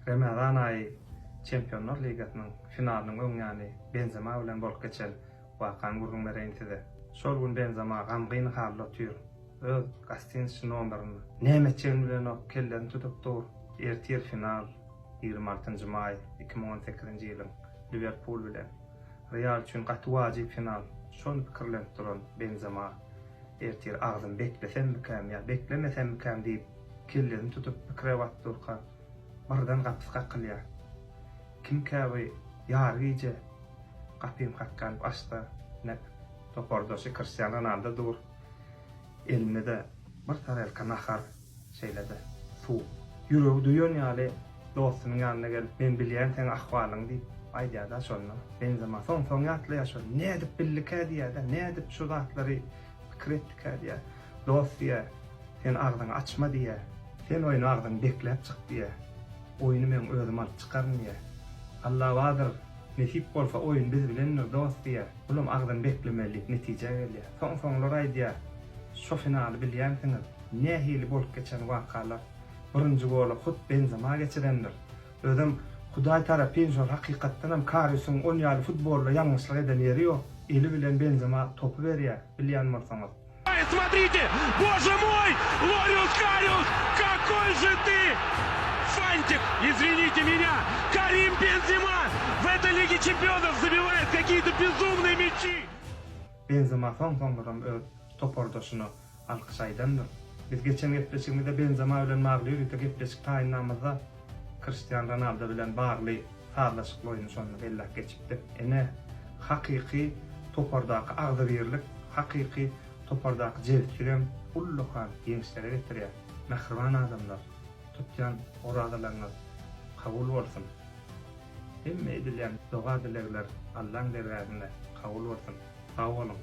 Ramazan ayı Çempionlar Ligasynyň finalynyň öňňäni Benzema bilen bolup geçen wakan gurrun berentide. Şol gün Benzema gamgyn halda otyr. Öz gastinçy nomerini näme çeň bilen ok kellen tutup dur. Ertir final 26 may 2018-nji ýylyň Liverpool bilen Real üçin gaty wajyp final. Şonu pikirlenip duran Benzema ertir agzym beklesem mikam ya beklemesem mikam diýip kellen tutup pikire watdyrka. Bardan gapys gakylýar. Kim käbi ýar giýje gapym hakkan açdy. Ne topordoşy Cristiano Ronaldo dur. Elinde de bir tarelka nahar şeýledi. Su. Ýüregi duýan ýaly dostunyň ýanyna gelip men bilýän sen ahwalyň diýip aýdýada şonu. Benzema soň ýatly ýaşar. Ne edip billik diýär, ne edip şu zatlary pikir etdik diýär. Dost diýär. Sen agzyny açma diýär. Sen oýny agzyny beklep çyk diýär. Oyunu men özüm alıp çıkarın diye. Allah vadır. Nesip bolsa oyun biz bilenler dost diye. Ulum agdan beklemelik netije gelýär. Soň loray diye. Şu finaly bilýänsiňiz. Ne hili bolup geçen wakalar. Birinji goly hut Benzema geçirendir. Özüm Hudaý tarapyn şol hakykatdan hem Karius'un oynýaly futbolda ýalňyşlyk eden ýeri ýok. Eli bilen Benzema topu berýär. Bilýänmirsiňiz. Смотрите! Боже мой! Лориус Кариус! Какой же ты! Фантик, извините меня, Карим Бензема в этой Лиге Чемпионов забивает какие-то безумные мячи. Benzema soň öz topordaşyny alkyşaýdandyr. Biz geçen gepleşigimizde Benzema bilen maglubiýete gepleşik taýynamyzda Cristiano Ronaldo bilen bagly sarlaşykly oýuny şonu bellek geçipdi. Ene hakyky topordaky agzybirlik, hakyky topordaky jewtirem ulluhan ýeňişlere getirýär. Mähriban adamlar tutyan oradalarına kabul olsun. Hemme edilen doğa dilekler Allah'ın dergâhine kabul olsun. Sağ olun.